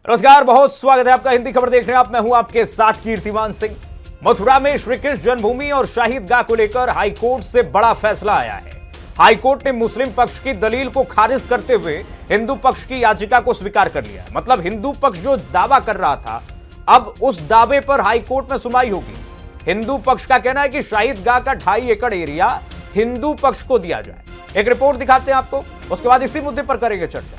नमस्कार, बहुत स्वागत है आपका हिंदी खबर देख रहे हैं आप। मैं हूं आपके साथ कीर्तिमान सिंह। मथुरा में श्री कृष्ण जन्मभूमि और शाही ईदगाह को लेकर हाईकोर्ट से बड़ा फैसला आया है। हाईकोर्ट ने मुस्लिम पक्ष की दलील को खारिज करते हुए हिंदू पक्ष की याचिका को स्वीकार कर लिया है। मतलब हिंदू पक्ष जो दावा कर रहा था, अब उस दावे पर हाईकोर्ट में सुनवाई होगी। हिंदू पक्ष का कहना है कि शाही ईदगाह का 2.5 एकड़ एरिया हिंदू पक्ष को दिया जाए। एक रिपोर्ट दिखाते हैं आपको, उसके बाद इसी मुद्दे पर करेंगे चर्चा।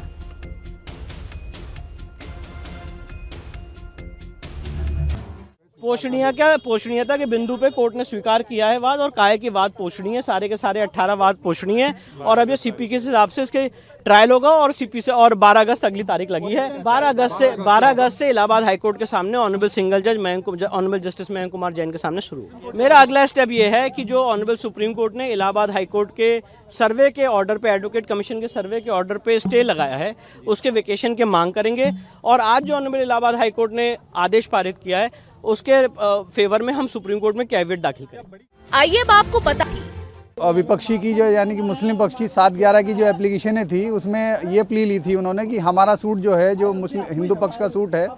पोषणीयता के बिंदु पे कोर्ट ने स्वीकार किया है वाद, और कहा है कि वाद पोषणीय है। सारे के सारे 18 वाद पोषणीय है, और अब ये सीपी के हिसाब से इसके ट्रायल होगा, और सीपी से और 12 अगस्त अगली तारीख लगी है। 12 अगस्त से इलाहाबाद हाईकोर्ट के सामने ऑनरेबल सिंगल जज ऑनरेबल जस्टिस मयंक कुमार जैन के सामने शुरू होगा। मेरा अगला स्टेप ये है कि जो ऑनरेबल सुप्रीम कोर्ट ने इलाहाबाद हाईकोर्ट के सर्वे के ऑर्डर पे, एडवोकेट कमीशन के सर्वे के ऑर्डर पे स्टे लगाया है, उसके वेकेशन के मांग करेंगे। और आज जो ऑनरेबल इलाहाबाद हाईकोर्ट ने आदेश पारित किया है, उसके फेवर में हम सुप्रीम कोर्ट में कैविएट दाखिल करें। आइए अब आपको पता और विपक्षी की जो यानी कि मुस्लिम पक्ष की 7/11 की जो एप्लीकेशनें थी, उसमें ये प्ली ली थी उन्होंने कि हमारा सूट जो है, जो मुस्लिम हिंदू पक्ष का सूट है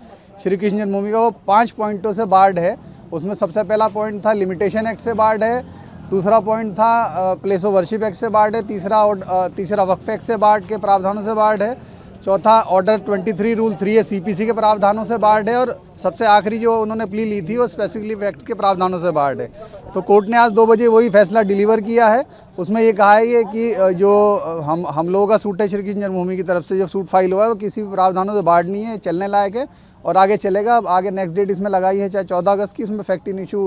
श्री कृष्ण जन्मभूमि का, वो 5 पॉइंटों से बार्ड है। उसमें सबसे पहला पॉइंट था लिमिटेशन एक्ट से बार्ड है, दूसरा पॉइंट था प्लेस ऑफ वर्शिप एक्ट से बार्ड है, तीसरा वक्फ एक्ट से बार्ड के प्रावधानों से बार्ड है, चौथा ऑर्डर 23 रूल 3 सीपीसी के प्रावधानों से बार्ड है, और सबसे आखिरी जो उन्होंने प्ली ली थी वो स्पेसिफिकली फैक्ट्स के प्रावधानों से बार्ड है। तो कोर्ट ने आज 2 बजे वही फैसला डिलीवर किया है। उसमें ये कहा है कि जो हम लोगों का सूट है श्री कृष्ण जन्मभूमि की तरफ से जो सूट फाइल हुआ है, वो किसी भी प्रावधानों से बार्ड नहीं है, चलने लायक है और आगे चलेगा। अब आगे नेक्स्ट डेट इसमें लगाई है, चाहे 14 अगस्त की, इसमें फैक्ट इशू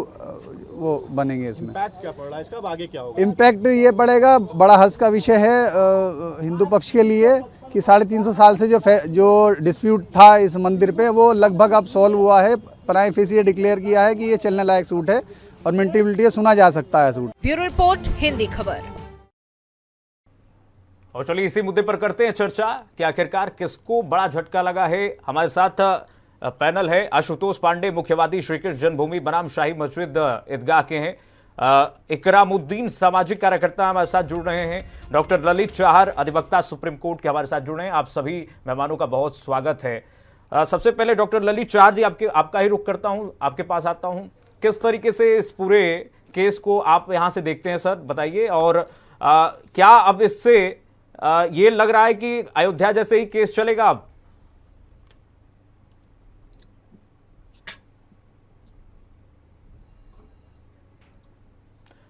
वो बनेंगे। इसमें इम्पैक्ट क्या पड़ रहा है इसका, अब आगे क्या होगा? इम्पैक्ट ये पड़ेगा, बड़ा हर्ष का विषय है हिंदू पक्ष के लिए कि 350 साल से जो डिस्प्यूट था इस मंदिर पे, वो लगभग अब सॉल्व हुआ है। प्राइम फेस ये डिक्लेयर किया है कि ये चलने लायक सूट है और मिंटेबिलिटी है, सुना जा सकता है सूट। ब्यूरो रिपोर्ट, हिंदी खबर। और चलिए इसी मुद्दे पर करते हैं चर्चा कि आखिरकार किसको बड़ा झटका लगा है। हमारे साथ पैनल है आशुतोष पांडे, मुख्यवादी श्री कृष्ण जन्मभूमि बनाम शाही मस्जिद ईदगाह के हैं। इकरामुद्दीन सामाजिक कार्यकर्ता हमारे साथ जुड़ रहे हैं। डॉक्टर ललित चाहर, अधिवक्ता सुप्रीम कोर्ट के हमारे साथ जुड़ रहे हैं। आप सभी मेहमानों का बहुत स्वागत है। सबसे पहले डॉक्टर ललित चाहर जी, आपका ही रुख करता हूं, आपके पास आता हूं। किस तरीके से इस पूरे केस को आप यहां से देखते हैं सर, बताइए। और क्या अब इससे ये लग रहा है कि अयोध्या जैसे ही केस चलेगा अब?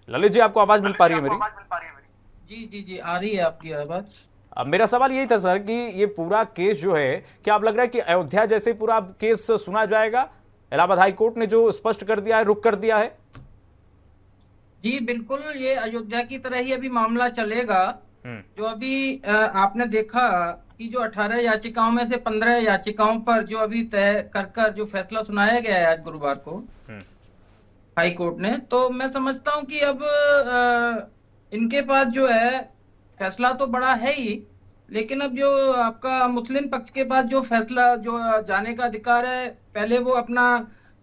ललित जी, आपको आवाज मिल पा रही है मेरी? जी आ रही है आपकी आवाज। अब मेरा सवाल यही था सर कि ये पूरा केस जो है, क्या आप लग रहा है कि अयोध्या जैसे पूरा केस सुना जाएगा? इलाहाबाद हाई कोर्ट ने जो स्पष्ट कर दिया है, रुक कर दिया है। जी बिल्कुल, ये अयोध्या की तरह ही अभी मामला चलेगा। जो अभी आपने देखा कि जो 18 याचिकाओं में से 15 याचिकाओं पर जो अभी तय कर जो फैसला सुनाया गया है आज गुरुवार को हाई कोर्ट ने, तो मैं समझता हूं कि अब इनके पास जो है फैसला तो बड़ा है ही, लेकिन अब जो आपका मुस्लिम पक्ष के पास जो फैसला जो जाने का अधिकार है, पहले वो अपना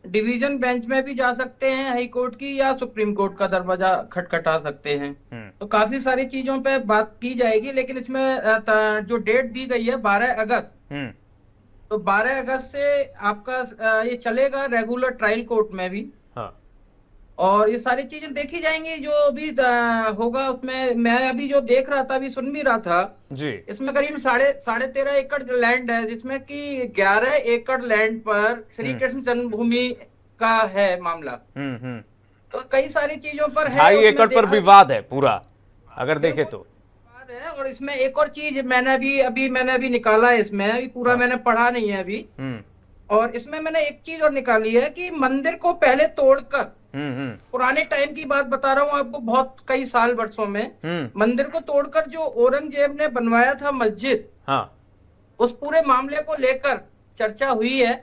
डिवीजन बेंच में भी जा सकते हैं हाई कोर्ट की, या सुप्रीम कोर्ट का दरवाजा खटखटा सकते हैं। तो काफी सारी चीजों पे बात की जाएगी, लेकिन इसमें जो डेट दी गई है 12 अगस्त, तो 12 अगस्त से आपका ये चलेगा रेगुलर ट्रायल कोर्ट में भी। और ये सारी चीजें देखी जाएंगी जो अभी होगा उसमें। मैं अभी जो देख रहा था, अभी सुन भी रहा था जी, इसमें करीब 13.5 एकड़ लैंड है, जिसमें कि 11 एकड़ लैंड पर श्री कृष्ण जन्मभूमि का है मामला। तो कई सारी चीजों पर है, 2.5 एकड़ पर विवाद है पूरा, अगर देखे तो विवाद है। और इसमें एक और चीज मैंने अभी निकाला है, इसमें अभी पूरा मैंने पढ़ा नहीं है अभी, और इसमें मैंने एक चीज और निकाली है कि मंदिर को पहले तोड़कर, पुराने टाइम की बात बता रहा हूँ आपको, बहुत कई साल वर्षों में मंदिर को तोड़कर जो औरंगजेब ने बनवाया था मस्जिद, उस पूरे मामले को लेकर चर्चा हुई है।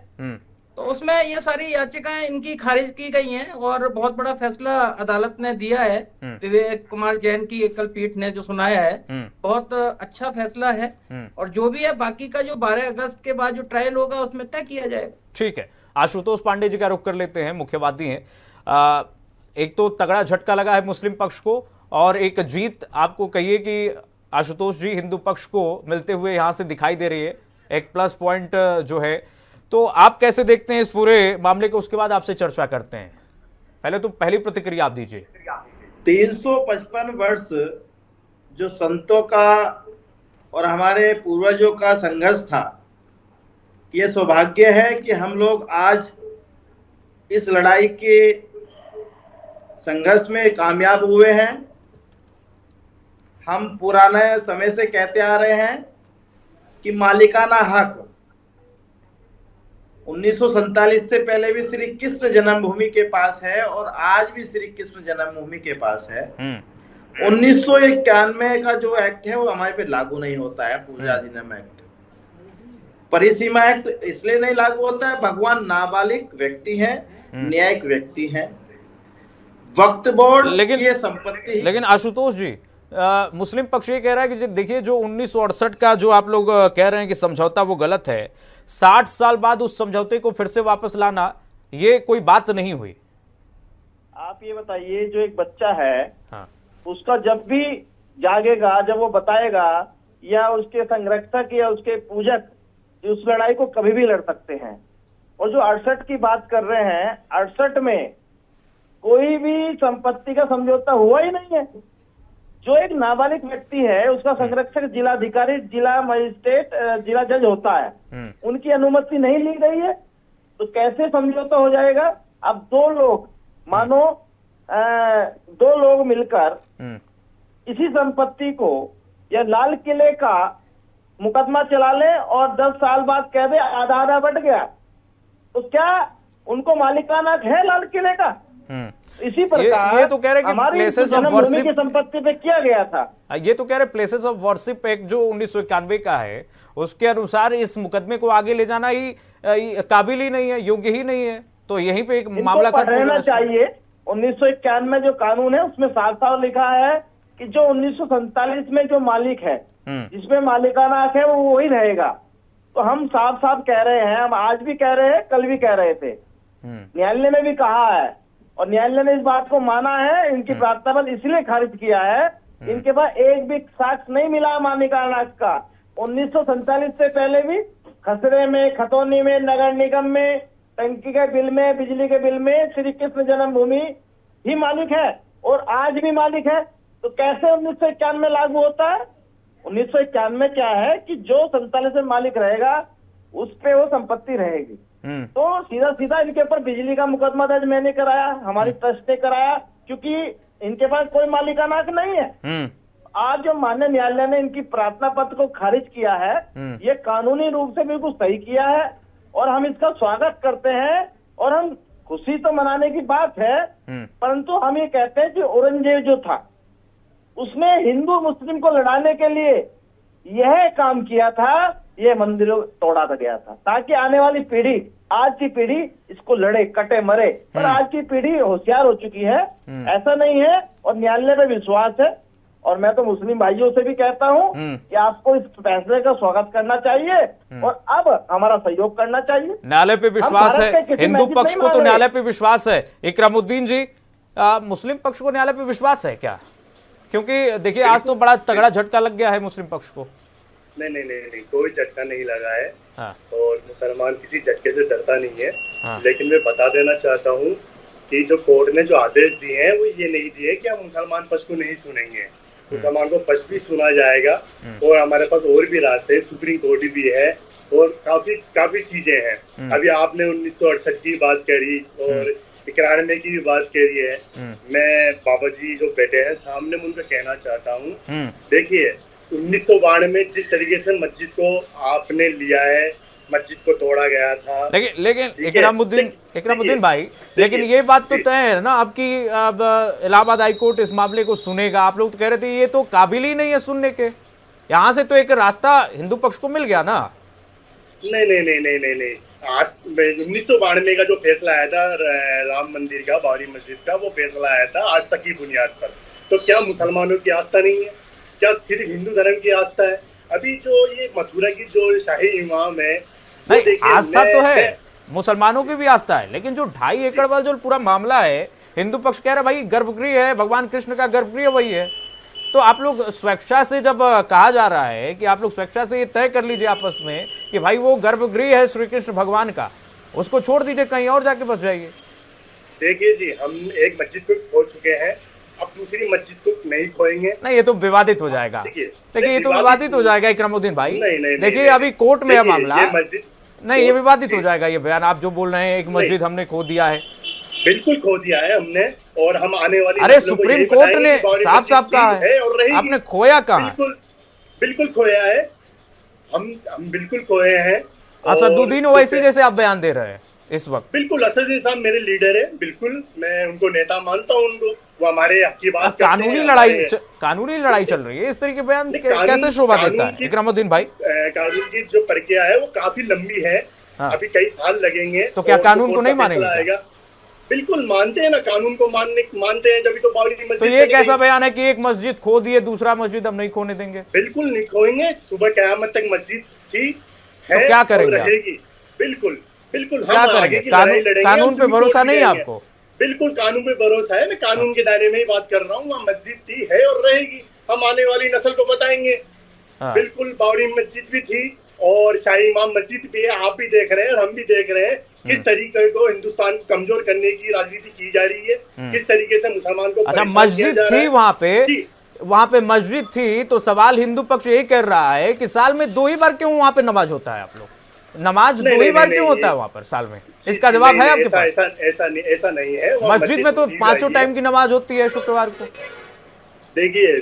तो उसमें ये सारी याचिकाएं इनकी खारिज की गई हैं, और बहुत बड़ा फैसला अदालत ने दिया है। विवेक कुमार जैन की एकल पीठ ने जो सुनाया है, बहुत अच्छा फैसला है। और जो भी है बाकी का जो 12 अगस्त के बाद जो ट्रायल होगा उसमें तय किया जाएगा। ठीक है, आशुतोष पांडे जी का रुख कर लेते हैं, मुख्यवादी हैं। एक तो तगड़ा झटका लगा है मुस्लिम पक्ष को, और एक जीत आपको कहिए कि आशुतोष जी हिंदू पक्ष को मिलते हुए यहां से दिखाई दे रही है। एक प्लस पॉइंट जो है तो आप कैसे देखते हैं इस पूरे मामले को, उसके बाद आपसे चर्चा करते हैं। पहले तो पहली प्रतिक्रिया आप दीजिए। 355 वर्ष जो संतों का और हमारे पूर्वजों का संघर्ष था, ये सौभाग्य है कि हम लोग आज इस लड़ाई के संघर्ष में कामयाब हुए हैं। हम पुराने समय से कहते आ रहे हैं कि मालिकाना हक 1947 से पहले भी श्री कृष्ण जन्मभूमि के पास है और आज भी श्री कृष्ण जन्मभूमि के पास है। 1991 का जो एक्ट है वो हमारे पे लागू नहीं होता है, पूजा अधिनियम एक्ट। परिसीमा एक्ट इसलिए नहीं लागू होता है, भगवान नाबालिग व्यक्ति है, न्यायिक व्यक्ति है। वक्फ बोर्ड ये संपत्ति। लेकिन आशुतोष जी, मुस्लिम पक्ष ये कह रहा है कि देखिए जो 1968 का जो आप लोग कह रहे हैं कि समझौता वो गलत है, 60 साल बाद उस समझौते को फिर से वापस लाना ये कोई बात नहीं हुई। आप ये बताइए, जो एक बच्चा है, हाँ, उसका जब भी जागेगा, जब वो बताएगा, या उसके संरक्षक या उसके पूजक उस लड़ाई को कभी भी लड़ सकते हैं। और जो 68 की बात कर रहे हैं, 68 में कोई भी संपत्ति का समझौता हुआ ही नहीं है। जो एक नाबालिग व्यक्ति है उसका संरक्षक जिलाधिकारी, जिला मजिस्ट्रेट, जिला जज होता है, उनकी अनुमति नहीं ली गई है, तो कैसे समझौता हो जाएगा? अब दो लोग, मानो 2 लोग मिलकर इसी संपत्ति को या लाल किले का मुकदमा चला ले और 10 साल बाद कह दे आधा आधा बट गया, तो क्या उनको मालिकाना हक है लाल किले का? इसी प्रकार ये तो कह रहे कि प्लेसेस ऑफ वर्शिप की संपत्ति पे किया गया था। ये तो कह रहे प्लेसेस ऑफ वर्शिप एक्ट जो 1991 का है, उसके अनुसार इस मुकदमे को आगे ले जाना ही काबिल ही नहीं है, योग्य ही नहीं है। तो यहीं पे एक मामला रहना चाहिए। 1991 में जो कानून है उसमें साफ साफ लिखा है कि जो 1947 में जो मालिक है, जिसमें मालिकाना हक है, वो वही रहेगा। तो हम साफ साफ कह रहे हैं, हम आज भी कह रहे हैं, कल भी कह रहे थे, न्यायालय ने भी कहा है और न्यायालय ने इस बात को माना है। इनकी प्रार्थना पर इसलिए खारिज किया है, इनके पास एक भी साक्ष्य नहीं मिला मालिकाना हक का। 1947 से पहले भी खसरे में, खतौनी में, नगर निगम में, टंकी के बिल में, बिजली के बिल में श्री कृष्ण जन्मभूमि ही मालिक है और आज भी मालिक है। तो कैसे 1991 में लागू होता है? 1991 में क्या है कि जो 47 में मालिक रहेगा उस पे वो संपत्ति रहेगी। तो सीधा सीधा इनके ऊपर बिजली का मुकदमा दर्ज मैंने कराया, हमारी ट्रस्ट ने कराया, क्योंकि इनके पास कोई मालिकाना हक नहीं है। आज जो माननीय न्यायालय ने इनकी प्रार्थना पत्र को खारिज किया है, ये कानूनी रूप से बिल्कुल सही किया है और हम इसका स्वागत करते हैं। और हम खुशी तो मनाने की बात है, परंतु हम ये कहते हैं कि औरंगजेब जो था उसने हिंदू मुस्लिम को लड़ाने के लिए यह काम किया था, ये मंदिरों तोड़ा गया था ताकि आने वाली पीढ़ी, आज की पीढ़ी इसको लड़े, कटे, मरे। पर आज की पीढ़ी होशियार हो चुकी है, ऐसा नहीं है और न्यायालय पे विश्वास है। और मैं तो मुस्लिम भाइयों से भी कहता हूँ कि आपको इस फैसले का स्वागत करना चाहिए और अब हमारा सहयोग करना चाहिए। न्यायालय पे विश्वास है, हिंदू पक्ष को तो न्यायालय पे विश्वास है। इकरामुद्दीन जी, मुस्लिम पक्ष को न्यायालय पे विश्वास है क्या? क्योंकि देखिए आज तो बड़ा तगड़ा झटका लग गया है मुस्लिम पक्ष को। नहीं, कोई झटका नहीं लगा है। हाँ। और मुसलमान किसी झटके से डरता नहीं है। हाँ। लेकिन मैं बता देना चाहता हूँ कि जो कोर्ट ने जो आदेश दिए हैं वो ये नहीं दिए कि हम मुसलमान पक्ष को नहीं सुनेंगे, मुसलमान को पक्ष भी सुना जाएगा। और हमारे पास और भी रास्ते, सुप्रीम कोर्ट भी है और काफी चीजें हैं। अभी आपने 1968 की बात करी और 91 की भी बात करी है। मैं बाबा जी जो बैठे हैं सामने, मैं उनको कहना चाहता हूँ, देखिए 1992 में जिस तरीके से मस्जिद को आपने लिया है, मस्जिद को तोड़ा गया था। लेकिन इकरामुद्दीन भाई, लेकिन ये बात तो तय है ना आपकी, अब इलाहाबाद हाईकोर्ट इस मामले को सुनेगा। आप लोग तो कह रहे थे ये तो काबिल ही नहीं है सुनने के, यहाँ से तो एक रास्ता हिंदू पक्ष को मिल गया ना। नहीं, आज 1992 का जो फैसला आया था राम मंदिर का, बाबरी मस्जिद का, वो फैसला आया था आज तक की बुनियाद पर। तो क्या मुसलमानों की आस्था नहीं है? क्या सिर्फ हिंदू धर्म की आस्था है? अभी जो ये मथुरा की जो शाही इमाम है, नहीं, आस्था तो है, मुसलमानों की भी आस्था है, लेकिन जो 2.5 एकड़ वाला जो पूरा मामला है, हिंदू पक्ष कह रहा है भाई गर्भगृह है, भगवान कृष्ण का गर्भगृह वही है। तो आप लोग स्वेच्छा से जब कहा जा रहा है कि आप लोग स्वेच्छा से ये तय कर लीजिए आपस में कि भाई वो गर्भगृह है श्री कृष्ण भगवान का, उसको छोड़ दीजिए, कहीं और जाके बस जाइए। देखिए जी, हम एक मस्जिद को खो चुके हैं, अब दूसरी मस्जिद को नहीं खोएंगे। नहीं, ये तो विवादित हो जाएगा। देखिए ये तो विवादित हो जाएगा इकरामुद्दीन भाई। देखिए अभी कोर्ट में है मामला, नहीं ये विवादित हो जाएगा ये बयान आप जो बोल रहे हैं, एक मस्जिद हमने खो दिया है। बिल्कुल खो दिया है हमने, और हम आने वाली अरे सुप्रीम कोर्ट ने साफ साफ कहा है, आपने खोया कहाँ? बिल्कुल खोया है, हम बिल्कुल खोए हैं। असदुद्दीन ओवैसी जैसे आप बयान दे रहे हैं इस वक्त। बिल्कुल, असदुद्दीन साहब मेरे लीडर है, बिल्कुल मैं उनको नेता मानता हूँ, उनको वो हमारे हक की बात करते हैं। कानूनी लड़ाई चल रही है, इस तरह के बयान कैसे शोभा देता है इकरामुद्दीन भाई? कानून की जो प्रक्रिया है वो काफी लंबी है, अभी कई साल लगेंगे। तो क्या कानून को नहीं मानेंगे? बिल्कुल मानते हैं ना, कानून को मानते हैं, जब तो बाबरी मस्जिद। तो ये कैसा बयान है कि एक मस्जिद खो दिए, दूसरा मस्जिद हम नहीं खोने देंगे? बिल्कुल नहीं खोएंगे, सुबह क़यामत तक मस्जिद थी है, तो क्या करेंगे? रहेगी। बिल्कुल क्या करेंगे? कानून पे भरोसा नहीं है आपको? बिल्कुल कानून पे भरोसा है, मैं कानून के दायरे में ही बात कर रहा हूँ। वहाँ मस्जिद थी, है और रहेगी, हम आने वाली नस्ल को बताएंगे। बिल्कुल बाबरी मस्जिद भी थी और शाही इमाम मस्जिद भी है, आप भी देख रहे हैं और हम भी देख रहे हैं किस तरीके को हिंदुस्तान को कमजोर करने की राजनीति की जा रही है, किस तरीके से मुसलमान को। अच्छा, मस्जिद थी वहाँ पे मस्जिद थी, तो सवाल हिंदू पक्ष यही कर रहा है कि साल में 2 ही बार क्यों वहाँ पे नमाज होता है? आप लोग नमाज 2 ही बार क्यों होता है वहाँ पर साल में? इसका जवाब है आपके पास? ऐसा नहीं है, मस्जिद में तो 5 टाइम की नमाज होती है शुक्रवार को। देखिए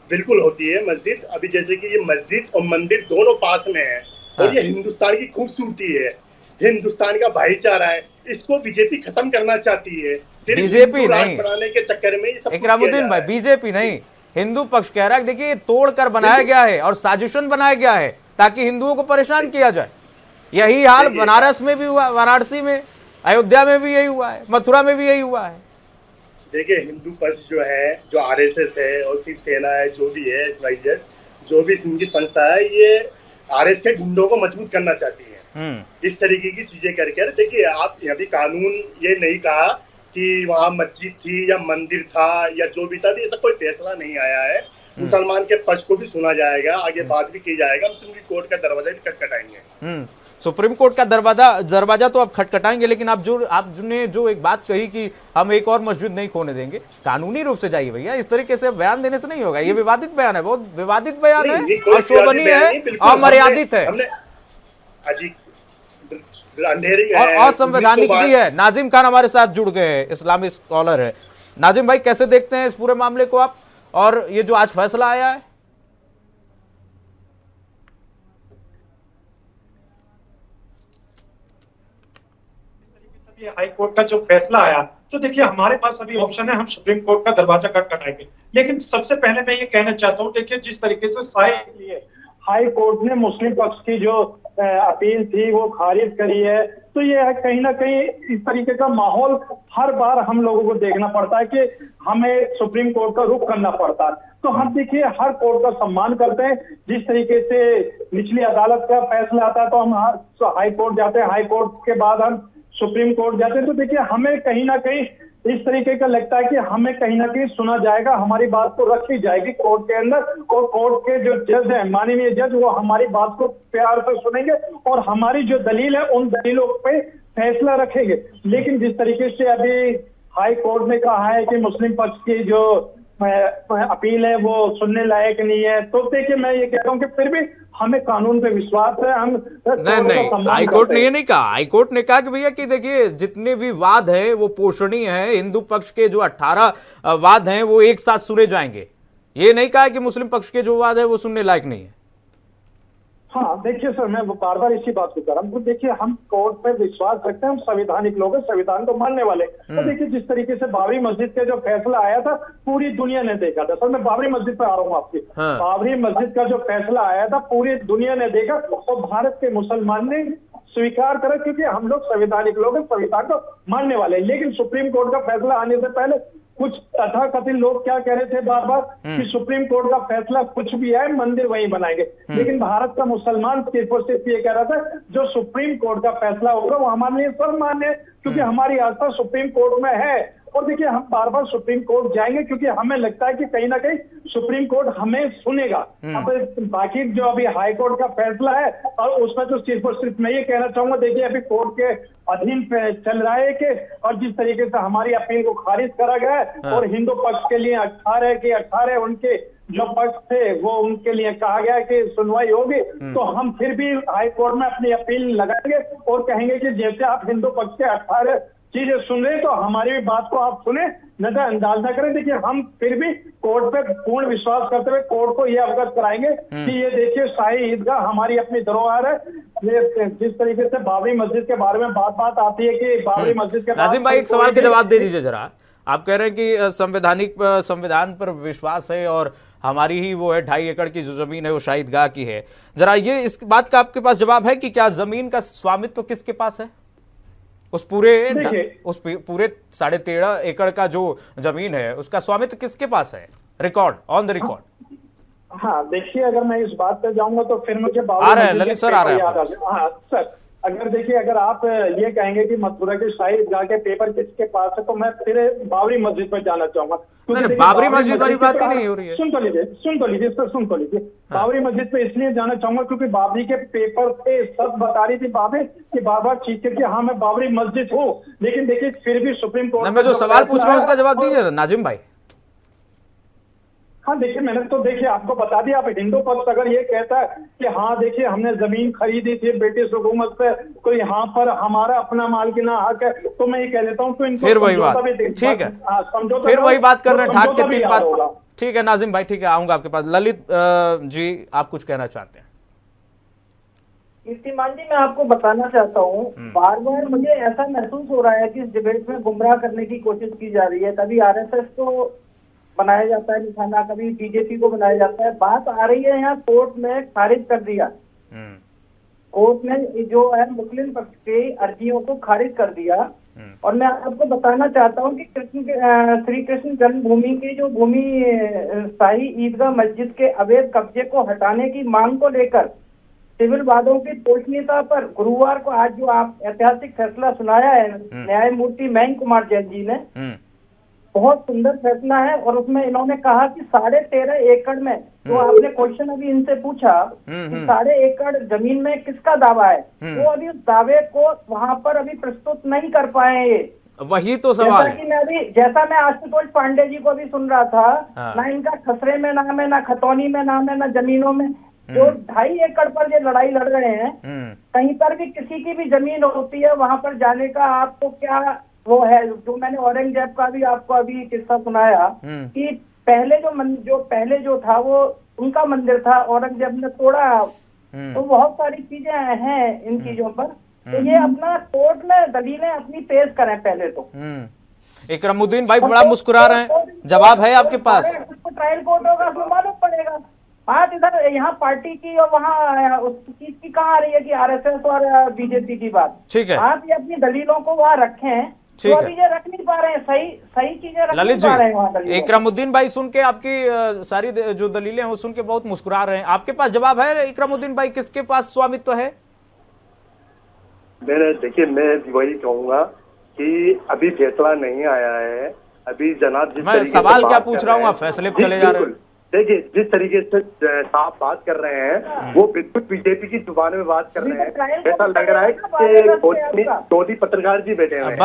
बिल्कुल होती है मस्जिद, अभी जैसे कि ये मस्जिद और मंदिर दोनों पास में है, और ये हिंदुस्तान की खूबसूरती है, हिंदुस्तान का भाईचारा है, इसको बीजेपी खत्म करना चाहती है। बीजेपी नहीं बनाने के चक्कर में ये सब इकरामुद्दीन भाई, बीजेपी नहीं, हिंदू पक्ष कह रहा है देखिए तोड़ कर बनाया गया है और साजिशन बनाया गया है ताकि हिंदुओं को परेशान किया जाए। यही हाल बनारस में भी हुआ, वाराणसी में, अयोध्या में भी यही हुआ है, मथुरा में भी यही हुआ है। देखिए हिंदू पक्ष जो है, जो आरएसएस है और शिवसेना है, जो भी है XYZ, जो भी इनकी संस्था है, ये आरएस के गुंडों को मजबूत करना चाहती है इस तरीके की चीजें करके। देखिए आप अभी कानून ये नहीं कहा कि वहाँ मस्जिद थी या मंदिर था या जो भी था, ऐसा कोई फैसला नहीं आया है। मुसलमान के पक्ष को भी सुना जाएगा, आगे बात भी की जाएगा, सुप्रीम कोर्ट का दरवाजा भी खटखटाएंगे। सुप्रीम कोर्ट का दरवाजा तो आप खटखटाएंगे, लेकिन आपने जो एक बात कही कि हम एक और मस्जिद नहीं खोने देंगे, कानूनी रूप से जाइए भैया, इस तरीके से बयान देने से नहीं होगा। ये विवादित बयान है, बहुत विवादित बयान है, अशोभनीय है, अमर्यादित है और असंवैधानिक भी है। नाजिम खान हमारे साथ जुड़ गए हैं, इस्लामिक स्कॉलर है। नाजिम भाई कैसे देखते हैं इस पूरे मामले को आप, और ये जो आज फैसला आया है? हाई कोर्ट का जो फैसला आया, तो देखिए हमारे पास अभी ऑप्शन है, हम सुप्रीम कोर्ट का दरवाजा खटखटाएंगे। लेकिन सबसे पहले मैं ये कहना चाहता हूँ, देखिए जिस तरीके से हाई कोर्ट ने मुस्लिम पक्ष की जो अपील थी वो खारिज करी है, तो ये कहीं ना कहीं इस तरीके का माहौल हर बार हम लोगों को देखना पड़ता है कि हमें सुप्रीम कोर्ट का रुख करना पड़ता है। तो हम देखिए हर कोर्ट का सम्मान करते हैं, जिस तरीके से निचली अदालत का फैसला आता है तो हम हाई कोर्ट जाते हैं, हाई कोर्ट के बाद हम सुप्रीम कोर्ट जाते हैं। तो देखिए हमें कहीं ना कहीं इस तरीके का लगता है कि हमें कहीं ना कहीं सुना जाएगा, हमारी बात को रखी जाएगी कोर्ट के अंदर, और कोर्ट के जो जज हैं, माननीय जज, वो हमारी बात को प्यार से सुनेंगे और हमारी जो दलील है उन दलीलों पे फैसला रखेंगे। लेकिन जिस तरीके से अभी हाई कोर्ट ने कहा है कि मुस्लिम पक्ष की जो अपील है वो सुनने लायक नहीं है, तो देखिए मैं ये कहता हूँ कि फिर भी हमें कानून पे विश्वास है। हम नहीं, हाईकोर्ट ने ये नहीं कहा। हाईकोर्ट ने कहा कि भैया कि देखिए जितने भी वाद हैं वो पोषणीय हैं, हिंदू पक्ष के जो 18 वाद हैं वो एक साथ सुने जाएंगे। ये नहीं कहा कि मुस्लिम पक्ष के जो वाद है वो सुनने लायक नहीं है। हाँ देखिए सर, मैं बार बार इसी बात को कर रहा हूँ। तो देखिए हम कोर्ट पे विश्वास रखते हैं, हम संवैधानिक लोग हैं, संविधान को मानने वाले। तो देखिए जिस तरीके से बाबरी मस्जिद का जो फैसला आया था पूरी दुनिया ने देखा था। सर मैं बाबरी मस्जिद पे आ रहा हूँ आपकी। बाबरी मस्जिद का जो फैसला आया था पूरी दुनिया ने देखा और भारत के मुसलमान ने स्वीकार करा, क्योंकि हम लोग संवैधानिक लोग हैं, संविधान को मानने वाले। लेकिन सुप्रीम कोर्ट का फैसला आने से पहले कुछ तथाकथित लोग क्या कह रहे थे बार बार कि सुप्रीम कोर्ट का फैसला कुछ भी है, मंदिर वहीं बनाएंगे। लेकिन भारत का मुसलमान सिर्फ और सिर्फ ये कह रहा था जो सुप्रीम कोर्ट का फैसला होगा वो हमारे लिए सर्वमान्य है, क्योंकि हमारी आस्था सुप्रीम कोर्ट में है और देखिए हम बार बार सुप्रीम कोर्ट जाएंगे क्योंकि हमें लगता है कि कहीं ना कहीं सुप्रीम कोर्ट हमें सुनेगा। अब बाकी जो अभी हाई कोर्ट का फैसला है और उसमें तो सिर्फ मैं ये कहना चाहूंगा, देखिए अभी कोर्ट के अधीन चल रहा है कि और जिस तरीके से हमारी अपील को खारिज करा गया है और हिंदू पक्ष के लिए 18 के 18 उनके जो पक्ष थे वो उनके लिए कहा गया है कि सुनवाई होगी, तो हम फिर भी हाई कोर्ट में अपनी अपील लगाएंगे और कहेंगे कि जैसे आप हिंदू पक्ष के 18 चीजें सुन रहे तो हमारी भी बात को आप सुने, नजरअंदाज न करें। देखिए हम फिर भी कोर्ट पे पूर्ण विश्वास करते हुए कोर्ट को ये अवगत कराएंगे कि ये देखिए शाही ईदगाह हमारी अपनी धरोहर है। ये जिस तरीके से बाबरी मस्जिद के बारे में बात आती है कि बाबरी मस्जिद के नाजिम भाई एक सवाल के जवाब दे दीजिए जरा। आप कह रहे हैं कि संविधान पर विश्वास है और हमारी ही वो है 2.5 एकड़ की जो जमीन है वो शाही ईदगाह की है। जरा ये इस बात का आपके पास जवाब है कि क्या जमीन का स्वामित्व किसके पास है? उस पूरे 13.5 एकड़ का जो जमीन है उसका स्वामित्व किसके पास है? Record, on the record. हाँ देखिए, अगर मैं इस बात पे जाऊंगा तो फिर मुझे आ रहे हैं ललित सर, आ रहे हैं। हाँ सर, अगर देखिए अगर आप ये कहेंगे कि मथुरा के शाही ईदगाह के पेपर किसके पास है तो मैं फिर बाबरी मस्जिद पर जाना चाहूंगा। बाबरी मस्जिद वाली बात ही नहीं हो रही है। सुन तो लीजिए। बाबरी मस्जिद पे इसलिए जाना चाहूंगा क्योंकि बाबरी के पेपर पे सब बता रही थी बाबरी कि बार चीख के हाँ मैं बाबरी मस्जिद हूँ, लेकिन देखिए फिर भी सुप्रीम कोर्ट मैं जो सवाल पूछ रहा हूँ उसका जवाब दीजिए नाजिम भाई। हाँ देखिए, मैंने तो देखिए आपको बता दिया। आप हिंदू पक्ष अगर ये कहता है कि हाँ देखिए हमने जमीन खरीदी थी ब्रिटिश हुकूमत से तो यहाँ पर हमारा अपना मालकीना हक है, तो मैं ये कह देता हूँ तो इनको फिर वही बात, ठीक है, फिर वही बात कर रहे हैं, ठाक के 3 बात। ठीक है नाजिम भाई, ठीक है, आऊंगा आपके पास। ललित जी आप कुछ कहना चाहते हैं? कीर्तिमान जी, मैं आपको बताना चाहता हूँ, बार बार मुझे ऐसा महसूस हो रहा है कि इस डिबेट में गुमराह करने की कोशिश की जा रही है। कभी आरएसएस को बनाया जाता है निशाना, कभी बीजेपी को बनाया जाता है। बात आ रही है यहाँ कोर्ट में खारिज कर दिया, कोर्ट ने जो है मुस्लिम पक्ष की अर्जियों को खारिज कर दिया। और मैं आपको बताना चाहता हूँ कि श्री कृष्ण जन्मभूमि की जो भूमि शाही ईदगाह मस्जिद के अवैध कब्जे को हटाने की मांग को लेकर सिविल वादों की पोषणीयता पर गुरुवार को आज जो आप ऐतिहासिक फैसला सुनाया है न्यायमूर्ति मयंक कुमार जैन जी ने, बहुत सुंदर फैसला है। और उसमें इन्होंने कहा कि 13.5 एकड़ में, तो आपने क्वेश्चन अभी इनसे पूछा कि 13.5 एकड़ जमीन में किसका दावा है, वो अभी उस दावे को वहां पर अभी प्रस्तुत नहीं कर पाए। ये वही तो सवाल है। जैसा मैं आशुतोष पांडे जी को भी सुन रहा था, ना इनका खसरे में नाम है, ना खतौनी में नाम है, ना जमीनों में। जो 2.5 एकड़ पर ये लड़ाई लड़ रहे हैं, कहीं पर भी किसी की भी जमीन होती है वहां पर जाने का आपको क्या वो है? जो मैंने औरंगजेब का भी आपको अभी किस्सा सुनाया कि पहले जो था वो उनका मंदिर था, औरंगजेब ने तोड़ा। तो बहुत सारी चीजें हैं इन चीजों पर, तो ये अपना कोर्ट में दलीलें अपनी पेश करें पहले तो। इकरामुद्दीन भाई बड़ा मुस्कुरा रहे हैं, जवाब है आपके पास? ट्रायल कोर्ट होगा उसमें मालूम पड़ेगा। बात इधर यहाँ पार्टी की और वहाँ उस चीज की कहाँ आ रही है कि आरएसएस और बीजेपी की बात। ठीक है, आप ये अपनी दलीलों को वहाँ रखें, तो अभी ये रख नहीं पा रहे हैं, सही चीजें रख नहीं पा रहे हैं वहाँ। इकरामुद्दीन भाई सुन के आपकी सारी जो दलीलें हैं वो सुन के बहुत मुस्कुरा रहे हैं। आपके पास जवाब है इकरामुद्दीन भाई, किसके पास स्वामित्व है? देखिए मैं वही कहूंगा कि अभी फैसला नहीं आया है, अभी जनाब मैं सवाल क्या पूछ रहा हूँ, आप फैसले पे चले जा रहे हैं। देखिए जिस तरीके से साफ बात कर रहे हैं वो बिल्कुल बीजेपी की जुबान में बात कर रहे हैं। ऐसा लग रहा है कि टोली पत्रकार जी बैठे हैं।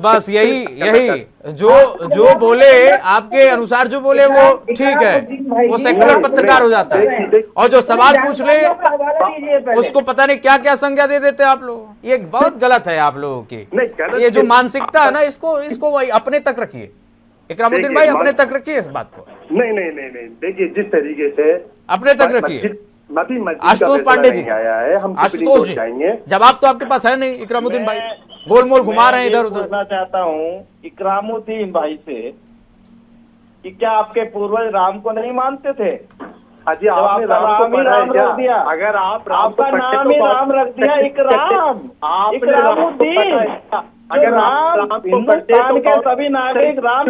बस यही जो बोले आपके अनुसार जो बोले वो ठीक है, वो सेक्युलर पत्रकार हो जाता है, और जो सवाल पूछ ले उसको पता नहीं क्या क्या संज्ञा दे देते हैं आप लोग। ये बहुत गलत है आप लोगों की, ये जो मानसिकता है ना, इसको अपने तक रखिए इकरामुद्दीन भाई, अपने तक रखिए इस बात को। नहीं, देखिए जिस तरीके से अपने तक रखिए। आशुतोष पांडे जी आया है, हम आशुतोष जी जवाब तो आपके पास है नहीं। इकरामुद्दीन भाई गोलमोल घुमा रहे हैं इधर उधर। पूछना चाहता हूँ इकरामुद्दीन भाई से कि क्या आपके पूर्वज राम को नहीं मानते थे? अजी आपने राम रख दिया, अगर आपका नाम ही राम रख दिया, इकरामुद्दीन। अगर हिंदुस्तान के सभी नागरिक राम,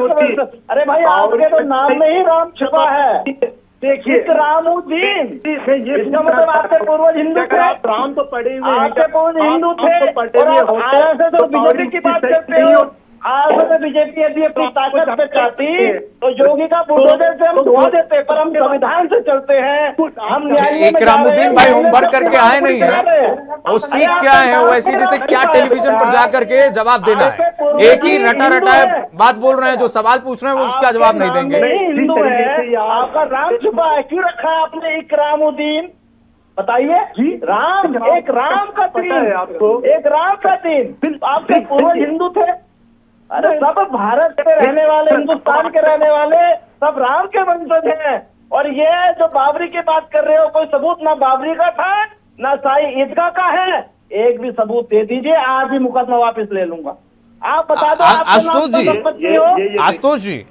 अरे भाई आपके तो नाम में ही राम छुपा है। देखिए इकरामुद्दीन, इसका मतलब आपके पूर्वज हिंदू थे, राम तो पढ़े हुए, आपके पूर्वज हिंदू थे, और आप आरएसएस और बीजेपी की बात करते हो। आज अगर बीजेपी यदि अपनी ताकत पे चाहती तो योगी का बुलडोजर से हम धुआ देते, पर हम संविधान से चलते हैं। हम न्यायालय में इकरामुद्दीन भाई होमवर्क करके आए नहीं है, और सीख क्या है वो ऐसी जैसे क्या टेलीविजन पर जा करके जवाब देना है। एक ही रटा रटा बात बोल रहे हैं, जो सवाल पूछ रहे हैं वो उसका जवाब नहीं देंगे। हिंदू है, आपका राम छुपा है, क्यों रखा है आपने इकरामुद्दीन? बताइए। राम, एक राम का तीन, एक राम का तीन। आपके पूर्वज हिंदू थे? अरे सब भारत के रहने वाले, हिंदुस्तान के रहने वाले सब राम के वंशज हैं। और ये जो बाबरी की बात कर रहे हो, कोई सबूत ना बाबरी का था ना शाही ईदगाह का है, एक भी सबूत दे दीजिए, आज ही मुकदमा वापस ले लूंगा। आप बता दो। आशुतोष जी,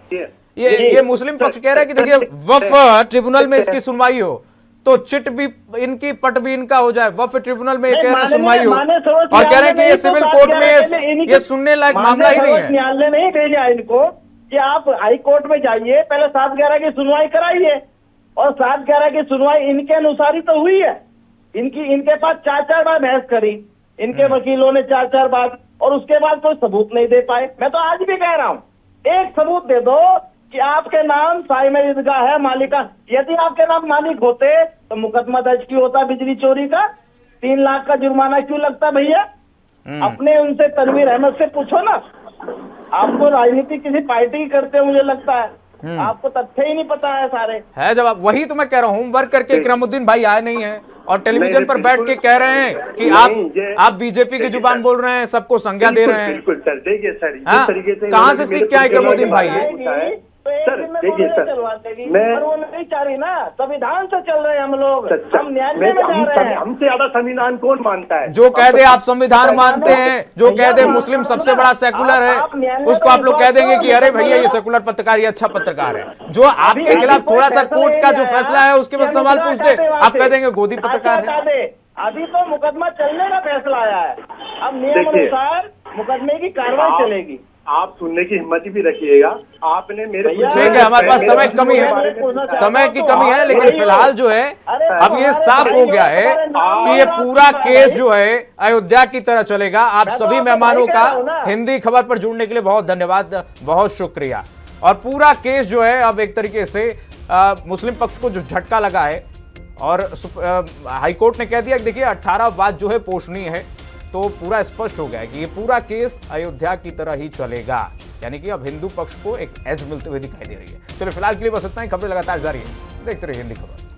ये मुस्लिम पक्ष कह रहा है कि देखिए वफ ट्रिब्यूनल में इसकी सुनवाई हो तो चिट भी इनकी, पट भी इनका हो जाए, वफ ट्रिब्यूनल में कह रहे हैं सुनवाई हो, और कह रहे हैं कि ये सिविल कोर्ट में ये सुनने लायक मामला ही नहीं है। न्यायालय नहीं भेजा इनको कि आप हाई कोर्ट में जाइए, पहले 7/11 की सुनवाई कराइए, और 7/11 की सुनवाई इनके अनुसार ही तो हुई है। इनके पास 4 बार बहस करी, इनके वकीलों ने 4 बार, और उसके बाद कोई सबूत नहीं दे पाए। मैं तो आज भी कह रहा हूँ, एक सबूत दे दो कि आपके नाम शाही में ईदगाह है, मालिका। यदि आपके नाम मालिक होते तो मुकदमा दर्ज क्यों होता बिजली चोरी का? 3 लाख का जुर्माना क्यों लगता भैया? अपने उनसे तनवीर अहमद से पूछो ना। आपको राजनीति किसी पार्टी की करते हो मुझे लगता है, आपको तथ्य ही नहीं पता है सारे। है जवाब, वही तो मैं कह रहा हूँ, वर्क करके इकरामुद्दीन भाई आए नहीं है और टेलीविजन पर बैठ के कह रहे हैं कि आप बीजेपी की जुबान बोल रहे हैं, सबको संज्ञा दे रहे हैं। बिल्कुल सर, देखिए सर, कहाँ से सीख के आए इकरामुद्दीन भाई ये? सर देखिए सर, मैं वो नहीं चाह रही ना, संविधान से चल रहे हैं हम लोग, हम न्यायालय में जा रहे हैं। हमसे ज्यादा संविधान कौन मानता है? जो कह दे आप संविधान मानते हैं, जो कह दे मुस्लिम सबसे बड़ा सेकुलर है, उसको आप लोग कह देंगे कि अरे भैया ये सेकुलर पत्रकार, ये अच्छा पत्रकार है। जो आपके खिलाफ थोड़ा सा कोर्ट का जो फैसला है उसके बाद सवाल पूछते, आप कह देंगे गोदी पत्रकार है। अभी तो मुकदमा चलने का फैसला आया है, अब नियम अनुसार मुकदमे की कार्रवाई चलेगी। आप सुनने की हिम्मत भी रखिएगा। आपने मेरे ठीक है, हमारे पास समय कमी है, समय की कमी है, लेकिन फिलहाल जो है अब ये साफ हो गया है कि ये पूरा केस जो है अयोध्या की तरह चलेगा। आप सभी मेहमानों का हिंदी खबर पर जुड़ने के लिए बहुत धन्यवाद, बहुत शुक्रिया। और पूरा केस जो है अब एक तरीके से मुस्लिम पक्ष को जो झटका लगा है, और हाईकोर्ट ने कह दिया कि देखिए 18 वाद जो है पोषणीय है, तो पूरा स्पष्ट हो गया है कि ये पूरा केस अयोध्या की तरह ही चलेगा, यानी कि अब हिंदू पक्ष को एक एज मिलते हुए दिखाई दे रही है। चलो फिलहाल के लिए बस इतना ही, खबरें लगातार जारी है, देखते रहिए हिंदी खबर।